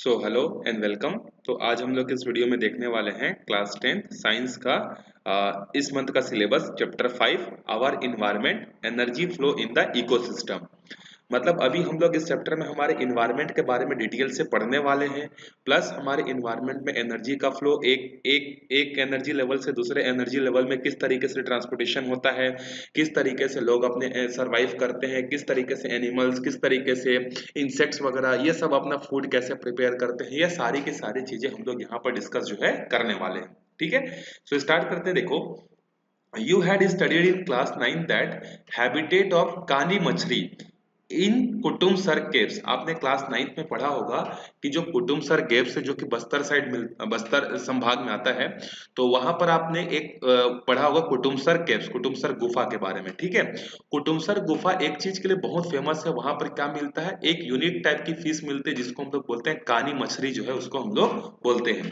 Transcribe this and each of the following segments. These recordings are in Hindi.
So hello and welcome. तो आज हम लोग इस वीडियो में देखने वाले हैं क्लास 10th साइंस का इस मंथ का syllabus chapter 5 our environment energy flow in the ecosystem. मतलब अभी हम लोग इस चैप्टर में हमारे इन्वायरमेंट के बारे में डिटेल से पढ़ने वाले हैं, प्लस हमारे इन्वायरमेंट में एनर्जी का फ्लो एक एनर्जी लेवल से दूसरे एनर्जी लेवल में किस तरीके से ट्रांसपोर्टेशन होता है, किस तरीके से लोग अपने सरवाइव करते हैं, किस तरीके से एनिमल्स, किस तरीके से इंसेक्ट्स वगैरह ये सब अपना फूड कैसे प्रिपेयर करते हैं, ये सारी की सारी चीजें हम लोग यहाँ पर डिस्कस जो है करने वाले हैं। ठीक है, सो स्टार्ट करते हैं। देखो, you had studied in class 9 that habitat of काली मछली इन कुटुमसर केव्स। आपने क्लास 9th में पढ़ा होगा कि जो कुटुमसर केव्स है जो कि बस्तर संभाग में आता है, तो वहां पर आपने एक पढ़ा होगा कुटुमसर केव्स, कुटुमसर गुफा के बारे में। ठीक है, कुटुमसर गुफा एक चीज के लिए बहुत फेमस है। वहां पर क्या मिलता है, एक यूनिक टाइप की फिश मिलती है जिसको हम लोग बोलते हैं कानी मछली, जो है उसको हम लोग बोलते हैं।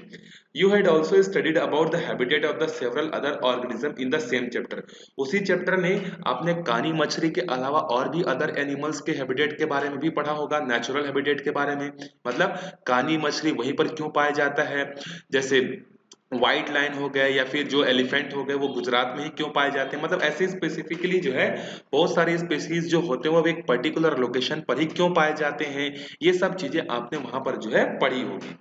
You had also studied about the habitat of the several other organisms in the same chapter। उसी चैप्टर में आपने कानी मछली के अलावा और भी अदर एनिमल्स के हैबिटेट के बारे में भी पढ़ा होगा, नेचुरल हैबिटेट के बारे में। मतलब कानी मछली वहीं पर क्यों पाया जाता है, जैसे व्हाइट लाइन हो गए या फिर जो एलिफेंट हो गए वो गुजरात में ही क्यों पाए जाते हैं। मतलब ऐसे स्पेसिफिकली जो है बहुत सारे स्पेसीज जो होते हैं वो एक पर्टिकुलर लोकेशन पर ही क्यों पाए जाते हैं, ये सब चीजें आपने वहां पर जो है पढ़ी होगी।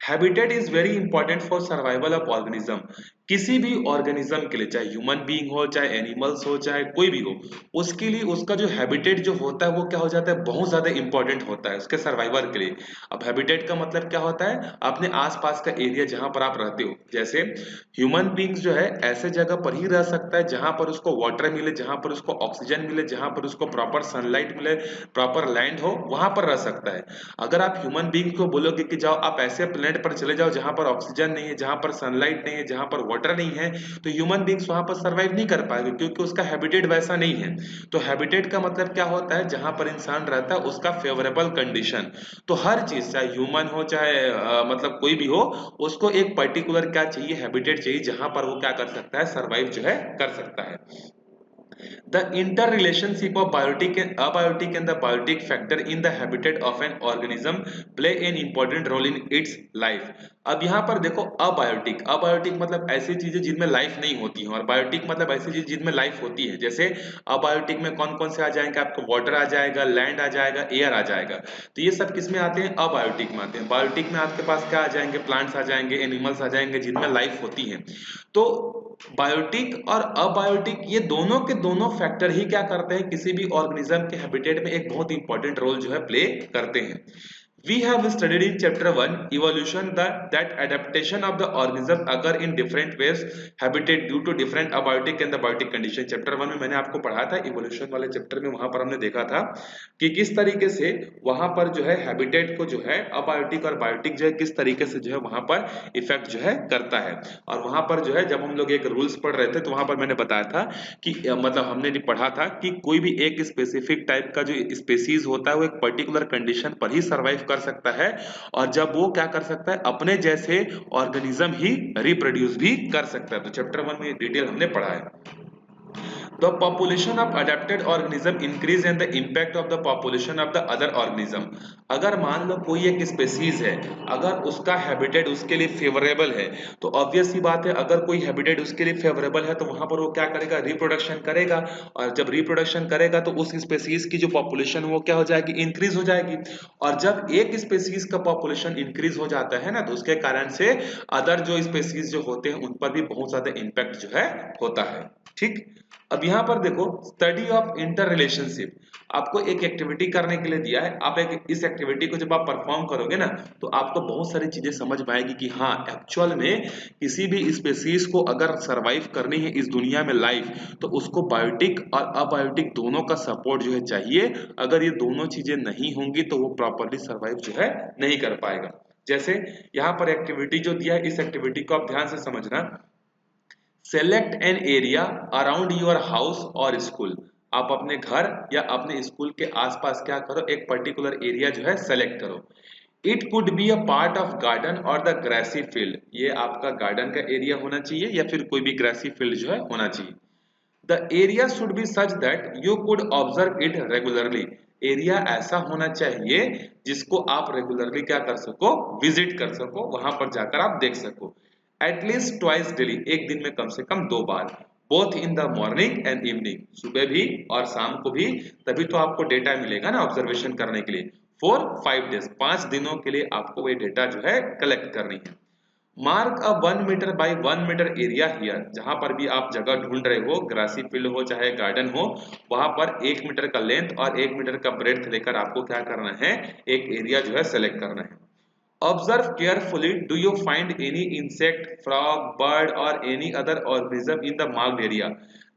Habitat is very important for survival of organism. किसी भी ऑर्गेनिज्म के लिए, चाहे ह्यूमन बीइंग हो, चाहे एनिमल्स हो, चाहे कोई भी हो, उसके लिए उसका जो हैबिटेट जो होता है वो क्या हो जाता है, बहुत ज्यादा इंपॉर्टेंट होता है उसके सर्वाइवल के लिए। अब हैबिटेट का मतलब क्या होता है, अपने आसपास का एरिया जहां पर आप रहते हो। जैसे ह्यूमन बीइंग्स जो है ऐसे जगह पर ही रह सकता है जहां पर उसको वाटर मिले, जहां पर उसको ऑक्सीजन मिले, जहां पर उसको प्रॉपर सनलाइट मिले, प्रॉपर लैंड हो, वहां पर रह सकता है। अगर आप ह्यूमन बीइंग को बोलोगे कि जाओ आप ऐसे प्लेनेट पर चले जाओ जहां पर ऑक्सीजन नहीं है, जहां पर सनलाइट नहीं है, जहां पर वाटर नहीं है, तो ह्यूमन बीइंग्स वहां पर सर्वाइव नहीं कर पाएंगे क्योंकि उसका हैबिटेट वैसा नहीं है। तो हैबिटेट का मतलब क्या होता है, जहां पर इंसान रहता है उसका फेवरेबल कंडीशन। तो हर चीज, चाहे ह्यूमन हो चाहे मतलब कोई भी हो, उसको एक पर्टिकुलर क्या चाहिए, हैबिटेट चाहिए जहां पर वो क्या कर सकता है, सर्वाइव जो है कर सकता है। The interrelationship of biotic and abiotic and the biotic factor in the habitat of an organism play an important role in its life। अब यहाँ पर देखो, अबायोटिक, अबायोटिक मतलब ऐसी चीजें जिनमें लाइफ नहीं होती है, और बायोटिक मतलब ऐसी चीज जिनमें लाइफ होती है। जैसे अबायोटिक में कौन कौन से आ जाएंगे, आपको वाटर आ जाएगा, लैंड आ जाएगा, एयर आ जाएगा। तो ये सब किस में आते हैं, अबायोटिक में आते हैं। बायोटिक में आपके पास क्या आ जाएंगे, प्लांट्स आ जाएंगे, एनिमल्स आ जाएंगे जिनमें लाइफ होती है। तो बायोटिक और अबायोटिक ये दोनों के दोनों फैक्टर ही क्या करते हैं, किसी भी ऑर्गेनिज्म के हैबिटेट में एक बहुत इंपॉर्टेंट रोल जो है प्ले करते हैं। We have studied in chapter 1 evolution that adaptation of the organism occur in different ways habitat due to different abiotic and the biotic condition। Chapter 1 में मैंने आपको पढ़ा था, इवोल्यूशन वाले चैप्टर में, वहां पर हमने देखा था कि किस तरीके से वहां पर जो है हैबिटेट को जो है अबायोटिक और बायोटिक जो है किस तरीके से जो है वहां पर इफेक्ट जो है करता है। और वहां पर जो है जब हम लोग एक रूल्स पढ़ रहे थे तो वहां पर मैंने बताया था कि मतलब हमने पढ़ा था कि कोई भी एक स्पेसिफिक टाइप का जो स्पेसीज होता है वो एक पर्टिकुलर कंडीशन पर ही सर्वाइव कर सकता है, और जब वो क्या कर सकता है, अपने जैसे ऑर्गेनिज्म ही रिप्रोड्यूस भी कर सकता है। तो चैप्टर 1 में डिटेल हमने पढ़ा है। The population of adapted organism increase and the impact of the population of the other organism। अगर मान लो कोई एक स्पेसीज है, अगर उसका हैबिटेट उसके लिए फेवरेबल है, तो ऑब्वियस सी बात है अगर कोई हैबिटेट उसके लिए फेवरेबल है तो वहां पर वो क्या करेगा, रिप्रोडक्शन करेगा। और जब रिप्रोडक्शन करेगा तो उस स्पेसीज की जो पॉपुलेशन वो क्या हो जाएगी, इंक्रीज हो जाएगी। और जब एक स्पेसीज का पॉपुलेशन इंक्रीज हो जाता है ना, तो उसके कारण से अदर जो स्पेसीज जो होते हैं उन पर भी बहुत ज्यादा इंपैक्ट जो है होता है। ठीक, अब यहां पर देखो, स्टडी ऑफ इंटर रिलेशनशिप, आपको एक एक्टिविटी करने के लिए दिया है। आप इस एक्टिविटी को जब आप परफॉर्म करोगे ना, तो आपको बहुत सारी चीजें समझ में आएगी कि हाँ एक्चुअल में किसी भी स्पेसीज को अगर सरवाइव करनी है इस दुनिया में लाइफ, तो उसको बायोटिक और अबायोटिक दोनों का सपोर्ट जो है चाहिए। अगर ये दोनों चीजें नहीं होंगी तो वो प्रॉपरली सरवाइव जो है नहीं कर पाएगा। जैसे यहाँ पर एक्टिविटी जो दिया है, इस एक्टिविटी को आप ध्यान से समझना। Select an area around your house और स्कूल। आप अपने घर या अपने स्कूल के आसपास क्या करो, एक पर्टिकुलर एरिया जो है सेलेक्ट करो। It could be a part of garden और द ग्रासी फील्ड। ये आपका गार्डन का एरिया होना चाहिए या फिर कोई भी ग्रासी फील्ड जो है होना चाहिए। The area should be such that you could observe it regularly. Area ऐसा होना चाहिए जिसको आप रेगुलरली क्या कर सको, विजिट कर सको, वहां पर जाकर आप देख सको। एटलीस्ट ट्वाइस डेली, एक दिन में कम से कम 2 बार, both in the morning and evening, सुबह भी और शाम को भी, तभी तो आपको डेटा मिलेगा ना ऑब्जर्वेशन करने के लिए। फॉर 5 डेज, 5 दिनों के लिए आपको ये डेटा जो है कलेक्ट करनी है। Mark a 1 metre by 1 metre area here, जहां पर भी आप जगह ढूंढ रहे हो, ग्रासी फील्ड हो चाहे गार्डन हो, वहां पर 1 मीटर का लेंथ और 1 मीटर का ब्रेड्थ लेकर आपको क्या करना है, एक एरिया जो है सेलेक्ट करना है। Observe carefully, do you find any insect, frog, bird or any other organism in the marked area?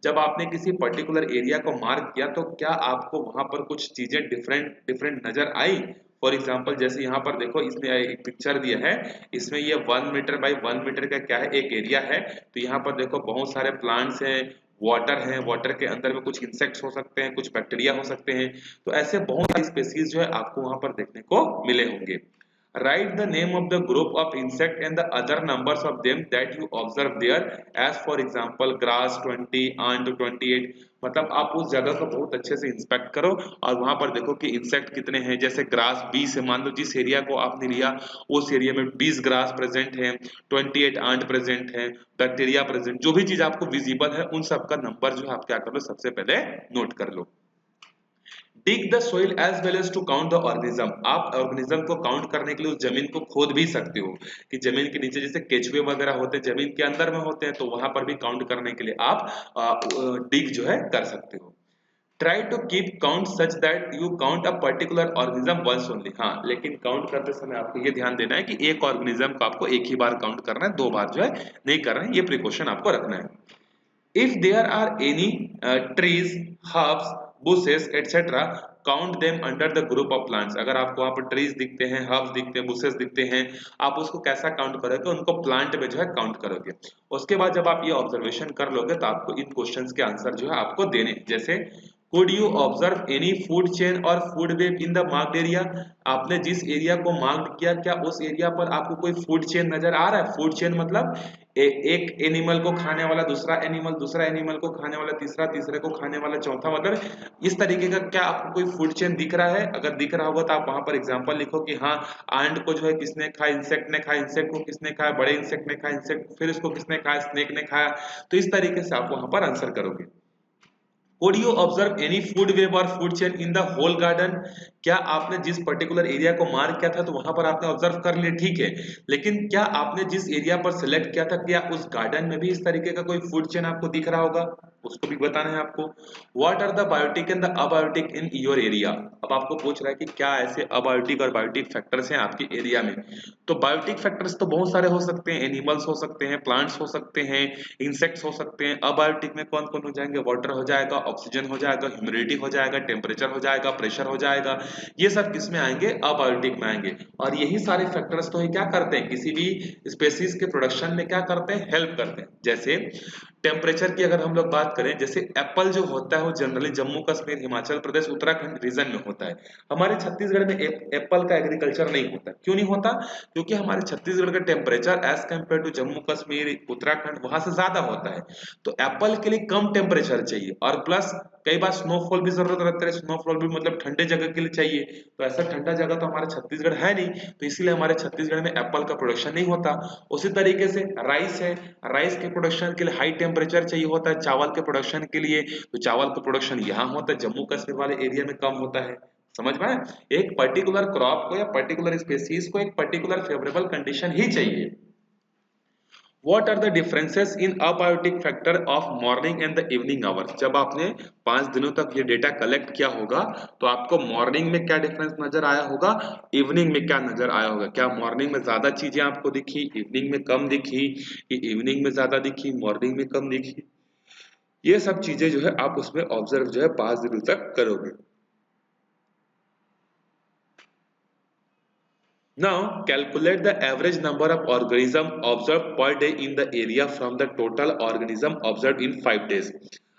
जब आपने किसी पर्टिकुलर एरिया को मार्क किया तो क्या आपको वहां पर कुछ चीजें डिफरेंट डिफरेंट नजर आई? फॉर एग्जाम्पल जैसे यहाँ पर देखो, इसने एक पिक्चर दिया है, इसमें ये 1 मीटर बाई 1 मीटर का क्या है, एक एरिया है। तो यहाँ पर देखो बहुत सारे प्लांट्स हैं, वाटर है, वाटर के अंदर में कुछ इंसेक्ट्स हो सकते हैं, कुछ बैक्टीरिया हो सकते हैं। तो ऐसे बहुत सारी स्पेसीज जो है आपको वहां पर देखने को मिले होंगे। Write the name of the group of insect and the other numbers of them that you observe there, as for example grass 20, ant 28। मतलब आप उस जगह को बहुत अच्छे से इंस्पेक्ट करो और वहां पर देखो कि इंसेक्ट कितने हैं। जैसे ग्रास 20 है, मान लो जिस एरिया को आपने लिया उस एरिया में 20 ग्रास प्रेजेंट है, 28 आंट प्रेजेंट है, बैक्टीरिया प्रेजेंट, जो भी चीज आपको विजिबल है उन सब का नंबर जो है आप क्या कर लो, सबसे पहले नोट कर लो। Dig the soil as well as to count the organism, आप ऑर्गेनिज्म को काउंट करने के लिए उस जमीन को खोद भी सकते हो कि जमीन के नीचे जैसे केचुए वगैरह होते हैं जमीन के अंदर में होते हैं, तो वहां पर भी काउंट करने के लिए आप डिग जो है कर सकते हो। Try to keep count such that you count a particular organism once only, हाँ लेकिन काउंट करते समय आपको ये ध्यान देना है कि एक ऑर्गेनिज्म को आपको एक ही बार काउंट करना है, 2 बार जो है नहीं करना है, ये प्रिकॉशन आपको रखना है। If there are any trees, herbs, bushes, etc., count them under the group of plants। अगर आपको वहाँ पर ट्रीज दिखते हैं, हर्ब्स दिखते हैं, बुशेस दिखते हैं, आप उसको कैसा काउंट करोगे, उनको प्लांट में जो है काउंट करोगे। उसके बाद जब आप ये ऑब्जर्वेशन कर लोगे तो आपको इन क्वेश्चंस के आंसर जो है आपको देने, जैसे could you observe any food chain or food web in the marked area? आपने जिस एरिया को मार्क किया क्या उस एरिया पर आपको कोई फूड चेन नजर आ रहा है? फूड चेन मतलब एक एनिमल को खाने वाला दूसरा एनिमल, दूसरा एनिमल को खाने वाला तीसरा, तीसरे को खाने वाला चौथा, मतलब इस तरीके का क्या आपको कोई फूड चेन दिख रहा है? अगर दिख रहा होगा तो आप वहां पर एग्जांपल लिखो कि हाँ आंट को जो है किसने खाया, इंसेक्ट ने खाया, इंसेक्ट को किसने खाया, बड़े इंसेक्ट ने खाया इंसेक्ट, फिर इसको किसने खाया, स्नेक ने खाया। तो इस तरीके से आप वहां पर आंसर करोगे। Could you observe any food web or food chain in the whole garden? क्या आपने जिस पर्टिकुलर एरिया को मार्क किया था तो वहां पर आपने ऑब्जर्व कर लिया, ठीक है, लेकिन क्या आपने जिस एरिया पर सिलेक्ट किया था क्या उस गार्डन में भी इस तरीके का कोई फूड चेन आपको दिख रहा होगा? उसको भी बताना है आपको। What are the biotic and the abiotic in your area? अब आपको पूछ रहा है कि क्या ऐसे अबायोटिक और बायोटिक फैक्टर्स हैं आपके एरिया में। तो बायोटिक फैक्टर्स तो बहुत सारे हो सकते हैं, एनिमल्स हो सकते हैं, प्लांट्स हो सकते हैं, इंसेक्ट्स हो सकते हैं। अबायोटिक में कौन कौन हो जाएंगे? वाटर हो जाएगा, ऑक्सीजन हो जाएगा, ह्यूमिडिटी हो जाएगा, टेम्परेचर हो जाएगा, प्रेशर हो जाएगा, ये सब किसमें आएंगे? अबायोटिक में आएंगे। और यही सारे फैक्टर्स तो क्या करते हैं, किसी भी स्पेसीज के प्रोडक्शन में क्या करते हैं? हेल्प करते हैं। जैसे टेम्परेचर की अगर हम लोग बात करें, जैसे एप्पल जो होता है वो जनरली जम्मू कश्मीर, हिमाचल प्रदेश, उत्तराखंड रीजन में होता है। हमारे छत्तीसगढ़ में एप्पल का एग्रीकल्चर नहीं होता। क्यों नहीं होता? क्योंकि हमारे छत्तीसगढ़ का temperature as compare to Jammu Kashmir, Uttarakhand वहां से ज्यादा होता है। तो एप्पल के लिए कम टेम्परेचर चाहिए और प्लस कई बार स्नोफॉल भी जरूरत रहता है। स्नोफॉल भी मतलब ठंडे जगह के लिए चाहिए, तो ऐसा ठंडा जगह तो हमारे छत्तीसगढ़ है नहीं, तो इसीलिए हमारे छत्तीसगढ़ में एप्पल का प्रोडक्शन नहीं होता। उसी तरीके से राइस है, राइस के प्रोडक्शन के लिए हाई टेम्परेचर चाहिए होता है, चावल के प्रोडक्शन के लिए, तो चावल का प्रोडक्शन यहाँ होता है, जम्मू कश्मीर वाले एरिया में कम होता है। समझ में? एक पर्टिकुलर क्रॉप को या पर्टिकुलर स्पेसीज को एक पर्टिकुलर फेवरेबल कंडीशन ही चाहिए। What are the differences in abiotic factor of morning and the evening hours? जब आपने 5 दिनों तक ये डेटा कलेक्ट किया होगा तो आपको मॉर्निंग में क्या डिफरेंस नजर आया होगा, इवनिंग में क्या नजर आया होगा? क्या मॉर्निंग में ज्यादा चीजें आपको दिखी, इवनिंग में कम दिखी, इवनिंग में ज्यादा दिखी, मॉर्निंग में कम दिखी? ये सब चीजें जो है आप उसमें ऑब्जर्व जो है 5 दिनों तक करोगे। Now calculate the average number of organism observed per day in the area from the total organism observed in 5 days।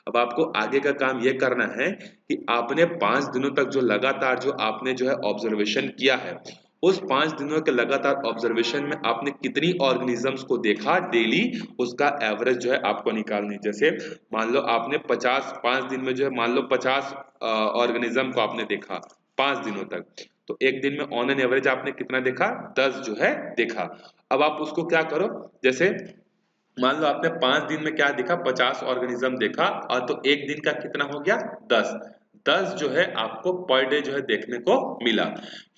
अब आपको आगे का काम यह करना है कि आपने 5 दिनों तक जो लगातार जो आपने जो है ऑब्जर्वेशन किया है उस 5 दिनों के लगातार ऑब्जर्वेशन में आपने कितनी ऑर्गेनिजम्स को देखा डेली, उसका एवरेज जो है आपको निकालनी। जैसे मान लो आपने 5 दिन में जो है मान लो 50 ऑर्गेनिज्म को आपने देखा 5 दिनों तक, तो एक दिन में ऑन एन एवरेज आपने कितना देखा, 10 जो है देखा। अब आप उसको क्या करो, जैसे मान लो आपने 5 दिन में क्या देखा, 50 ऑर्गेनिज्म देखा, और तो एक दिन का कितना हो गया, 10। 10 जो है आपको पर डे जो है देखने को मिला।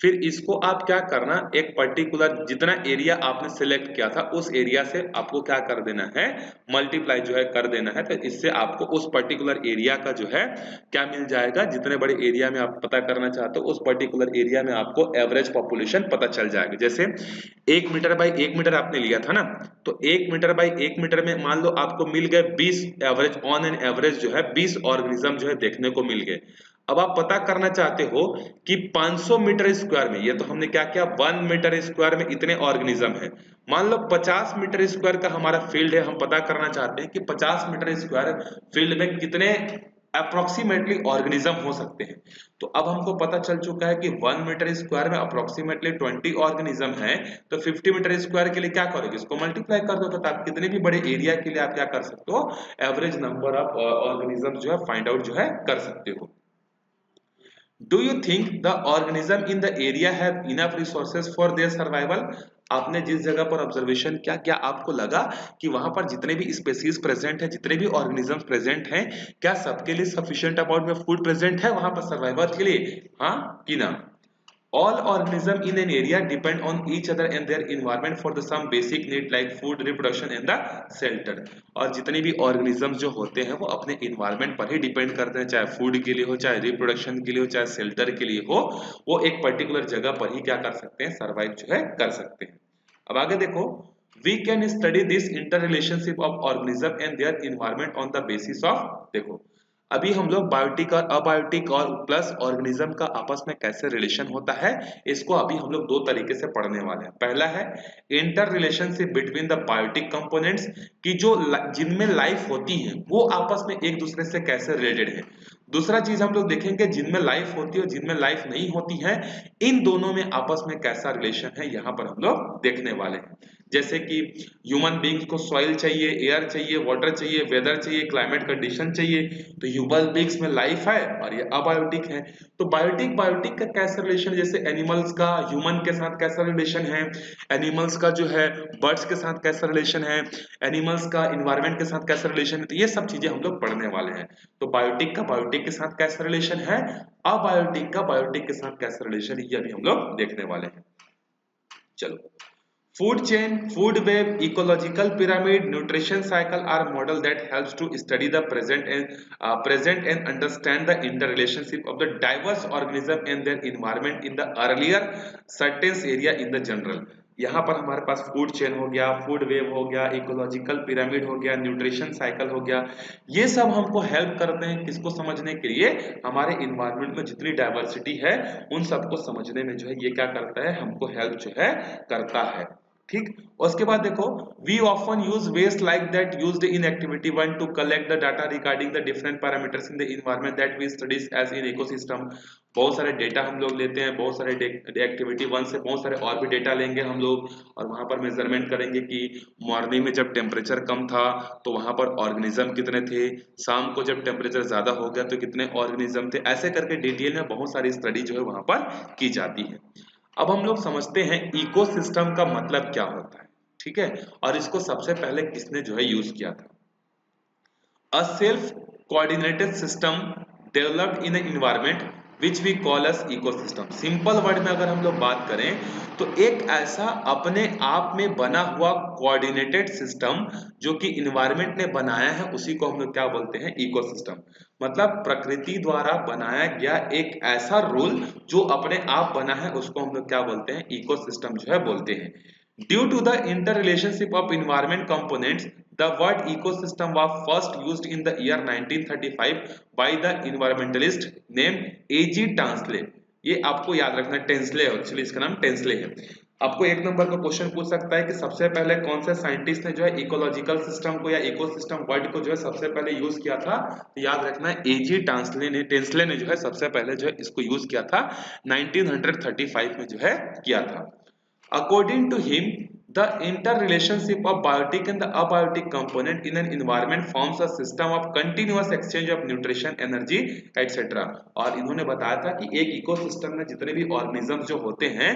फिर इसको आप क्या करना, एक पर्टिकुलर जितना एरिया आपने सिलेक्ट किया था उस एरिया से आपको क्या कर देना है, मल्टीप्लाई जो है कर देना है। तो इससे आपको उस पर्टिकुलर एरिया का जो है क्या मिल जाएगा, जितने बड़े एरिया में आप पता करना चाहते हो उस पर्टिकुलर एरिया में आपको एवरेज पॉपुलेशन पता चल जाएगा। जैसे 1 मीटर बाई 1 मीटर आपने लिया था ना, तो 1 मीटर बाई 1 मीटर में मान लो आपको मिल गए 20 एवरेज, ऑन एन एवरेज जो है 20 ऑर्गेनिज्म जो है देखने को मिल गए। अब आप पता करना चाहते हो कि 500 मीटर स्क्वायर में, ये तो हमने क्या किया 1 मीटर स्क्वायर में इतने ऑर्गेनिज्म है। मान लो 50 मीटर स्क्वायर का हमारा फील्ड है, हम पता करना चाहते हैं कि 50 मीटर स्क्वायर फील्ड में कितने अप्रोक्सीमेटली ऑर्गेनिज्म हो सकते हैं। तो अब हमको पता चल चुका है कि 1 मीटर स्क्वायर में अप्रोक्सीमेटली 20 ऑर्गेनिज्म है। तो 50 मीटर स्क्वायर के लिए क्या करोगे, इसको मल्टीप्लाई कर दो, तो आप कितने भी बड़े एरिया के लिए आप क्या कर सकते हो, एवरेज नंबर ऑफ ऑर्गेनिज्म जो है फाइंड आउट जो है कर सकते हो। Do you think the organism in the area have enough resources for their survival? आपने जिस जगह पर ऑब्जर्वेशन किया, क्या आपको लगा कि वहां पर जितने भी स्पेसीज प्रेजेंट है, जितने भी ऑर्गेनिज्म प्रेजेंट हैं, क्या सबके लिए सफिशिएंट अमाउंट में फूड प्रेजेंट है वहां पर सर्वाइवल के लिए, हाँ कि ना? All organisms in an area depend on each other and their environment for the some basic need like food, reproduction and the shelter। और जितने भी ऑर्गेनिज्म जो होते हैं वो अपने इन्वायरमेंट पर ही डिपेंड करते हैं, चाहे फूड के लिए हो, चाहे रिप्रोडक्शन के लिए हो, चाहे शेल्टर के लिए हो, वो एक पर्टिकुलर जगह पर ही क्या कर सकते हैं, सर्वाइव जो है कर सकते हैं। अब आगे देखो, we can study this interrelationship of organism and their environment on the basis of, देखो अभी हम लोग बायोटिक और अबायोटिक और प्लस ऑर्गेनिज्म का आपस में कैसे रिलेशन होता है, इसको अभी हम लोग दो तरीके से पढ़ने वाले हैं। पहला है inter relationship between the biotic components, कि जो जिनमें लाइफ होती है वो आपस में एक दूसरे से कैसे रिलेटेड है। दूसरा चीज हम लोग देखेंगे जिनमें लाइफ होती है और जिनमें लाइफ नहीं होती है, इन दोनों में आपस में कैसा रिलेशन है, यहाँ पर हम लोग देखने वाले हैं। जैसे कि ह्यूमन बींग्स को सॉइल चाहिए, एयर चाहिए, वाटर चाहिए, वेदर चाहिए, क्लाइमेट कंडीशन चाहिए, तो ह्यूमन बींग्स में लाइफ है और ये अबायोटिक है। तो बायोटिक बायोटिक का कैसा रिलेशन, जैसे एनिमल्स का ह्यूमन के साथ कैसा रिलेशन है, एनिमल्स का जो है बर्ड्स के साथ कैसा रिलेशन है, एनिमल्स का इन्वायरमेंट के साथ कैसा रिलेशन है, तो ये सब चीजें हम लोग पढ़ने वाले हैं। तो बायोटिक का बायोटिक के साथ कैसा रिलेशन है, अबायोटिक का बायोटिक के साथ कैसा रिलेशन है, ये अभी हम लोग देखने वाले हैं। चलो, food chain, food web, ecological pyramid, nutrition cycle are model that helps to study the present and understand the interrelationship of the diverse organism and their environment in the earlier certain area in the general। यहाँ पर हमारे पास फूड चेन हो गया, फूड वेब हो गया, इकोलॉजिकल पिरामिड हो गया, न्यूट्रिशन साइकिल हो गया, ये सब हमको हेल्प करते हैं किसको समझने के लिए, हमारे इन्वायरमेंट में जितनी डाइवर्सिटी है उन सबको समझने में जो है ये क्या करता है, हमको हेल्प जो है करता है। ठीक, उसके बाद देखो, we often use waste like that used in activity 1 to collect the data regarding the different parameters in the environment that we studies as in ecosystem. बहुत सारे डेटा हम लोग लेते हैं, बहुत सारे एक्टिविटी 1 से बहुत सारे और भी डेटा लेंगे हम लोग, और वहां पर मेजरमेंट करेंगे कि मॉर्निंग में जब टेम्परेचर कम था तो वहां पर ऑर्गेनिज्म कितने थे, शाम को जब टेम्परेचर ज्यादा हो गया तो कितने ऑर्गेनिज्म थे, ऐसे करके डिटेल में बहुत सारी स्टडी जो है वहां पर की जाती है। अब हम लोग समझते हैं इकोसिस्टम का मतलब क्या होता है, ठीक है, और इसको सबसे पहले किसने जो है यूज किया था। A self coordinated system developed in an environment which we call us ecosystem. Simple word में अगर हम लोग बात करें तो एक ऐसा अपने आप में बना हुआ कोऑर्डिनेटेड सिस्टम जो कि इन्वायरमेंट ने बनाया है, उसी को हम लोग क्या बोलते हैं, इकोसिस्टम। मतलब प्रकृति द्वारा बनाया गया एक ऐसा रूल जो अपने आप बना है, उसको हम लोग क्या बोलते हैं, इकोसिस्टम जो है बोलते हैं। Due to the interrelationship of environment components, the word ecosystem was first used in the year 1935 by the environmentalist named A.G. Tansley. ये आपको याद रखना, टेंसले, एक्चुअली इसका नाम टेंसले है। आपको एक नंबर का क्वेश्चन पूछ सकता है कि सबसे पहले कौन से साइंटिस्ट ने जो है इकोलॉजिकल सिस्टम को या इकोसिस्टम वर्ड को जो है सबसे पहले यूज किया था। तो याद रखना है एजी टेंसले ने जो है सबसे पहले जो है इसको यूज किया था 1935 में जो है किया था। According to him the interrelationship of biotic and the abiotic component in an environment forms a system of continuous exchange of nutrition, energy, etc. और इन्होंने बताया था कि एक इकोसिस्टम में जितने भी ऑर्गेनिज्म जो होते हैं,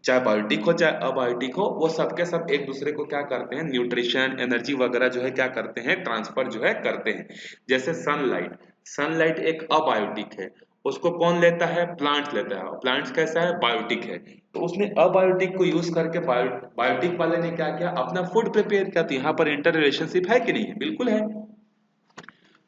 चाहे बायोटिक हो चाहे अबायोटिक हो, वो सबके सब एक दूसरे को क्या करते हैं, न्यूट्रिशन, एनर्जी वगैरह जो है क्या करते हैं, ट्रांसफर जो है करते हैं। जैसे सनलाइट एक अबायोटिक है, उसको कौन लेता है, प्लांट लेता है। प्लांट्स कैसा है, बायोटिक है। तो उसने अबायोटिक को यूज करके बायोटिक वाले ने क्या किया, अपना फूड प्रिपेयर किया। तो यहाँ पर इंटर रिलेशनशिप है कि नहीं है, बिल्कुल है।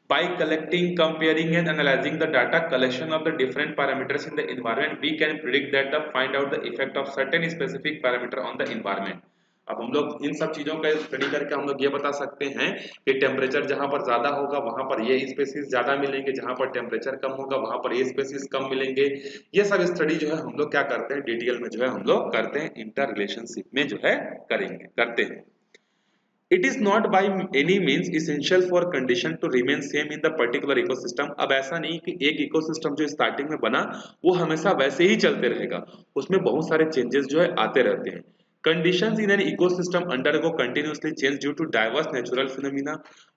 By collecting, comparing and analyzing the data collection of the different parameters in the environment, we can predict that the find out the effect of certain specific parameter on the environment. अब हम लोग इन सब चीजों का स्टडी करके हम लोग ये बता सकते हैं कि टेम्परेचर जहां पर ज्यादा होगा वहां पर ये स्पेसीज ज्यादा मिलेंगे, जहां पर टेम्परेचर कम होगा वहां पर ये स्पेसीज कम मिलेंगे। ये सब स्टडी जो है हम लोग क्या करते हैं, डिटेल में जो है हम लोग करते हैं, इंटर रिलेशनशिप में जो है करते हैं। It is not by any means essential for condition to remain same in the particular ecosystem. अब ऐसा नहीं कि एक इकोसिस्टम जो स्टार्टिंग में बना वो हमेशा वैसे ही चलते रहेगा, उसमें बहुत सारे चेंजेस जो है आते रहते हैं। Conditions in an ecosystem undergo continuously change due to diverse natural phenomena.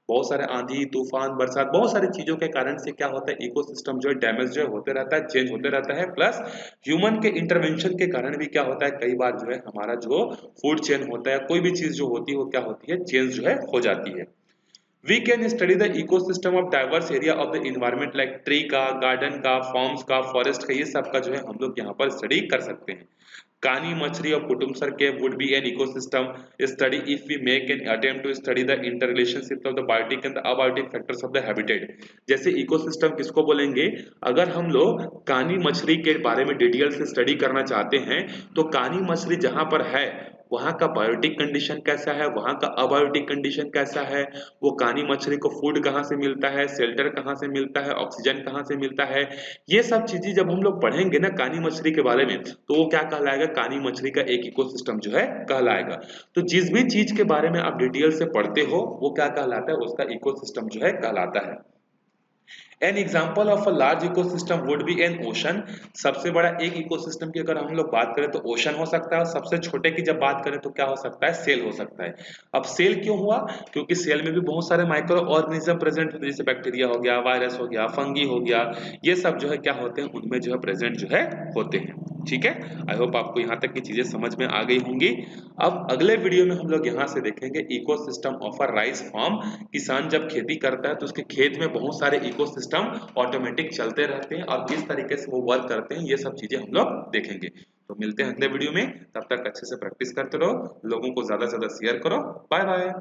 बहुत सारे आंधी, तूफान, बरसात, बहुत सारी चीजों के कारण से क्या होता है, इकोसिस्टम जो है डैमेज जो है होते रहता है, चेंज होते रहता है। प्लस ह्यूमन के इंटरवेंशन के कारण भी क्या होता है, कई बार जो है हमारा जो फूड चेन होता है, कोई भी चीज जो होती है वो क्या होती है, चेंज जो है हो जाती है। We can study the ecosystem of diverse area of the environment like tree का, garden का, farms का, forest का, ये सब का जो है हम लोग यहाँ पर स्टडी कर सकते हैं। कानी मछली और पुटुमसर के would be an ecosystem study if we make an attempt to study the interrelationship of the biotic and the abiotic factors of the habitat. जैसे इकोसिस्टम किसको बोलेंगे, अगर हम लोग कानी मछली के बारे में डिटेल से स्टडी करना चाहते हैं तो कानी मछली जहां पर है वहां का बायोटिक कंडीशन कैसा है, वहां का अबायोटिक कंडीशन कैसा है, वो कानी मछली को फूड कहाँ से मिलता है, शेल्टर कहाँ से मिलता है, ऑक्सीजन कहाँ से मिलता है, ये सब चीजें जब हम लोग पढ़ेंगे ना कानी मछली के बारे में, तो वो क्या कहलाएगा, कानी मछली का एक इकोसिस्टम जो है कहलाएगा। तो जिस भी चीज के बारे में आप डिटेल से पढ़ते हो वो क्या कहलाता है, उसका इकोसिस्टम जो है कहलाता है। An example of a large ecosystem would be an ocean. सबसे बड़ा एक इकोसिस्टम की अगर हम लोग बात करें तो ओशन हो सकता है, और सबसे छोटे की जब बात करें तो क्या हो सकता है, सेल हो सकता है। अब सेल क्यों हुआ, क्योंकि सेल में भी बहुत सारे माइक्रो ऑर्गेनिज्म प्रेजेंट होते हैं, जैसे बैक्टीरिया हो गया, वायरस हो गया, फंगी हो गया, ये सब जो है क्या होते हैं, उनमें जो है प्रेजेंट जो है होते हैं। ठीक है, आई होप आपको यहाँ तक की चीजें समझ में आ गई होंगी। अब अगले वीडियो में हम लोग यहाँ से देखेंगे ecosystem of a rice farm. किसान जब खेती करता है तो उसके खेत में बहुत सारे इकोसिस्टम ऑटोमेटिक चलते रहते हैं और किस तरीके से वो वर्क करते हैं, ये सब चीजें हम लोग देखेंगे। तो मिलते हैं अगले वीडियो में, तब तक अच्छे से प्रैक्टिस करते रहो, लोगों को ज्यादा से ज्यादा शेयर करो। Bye bye.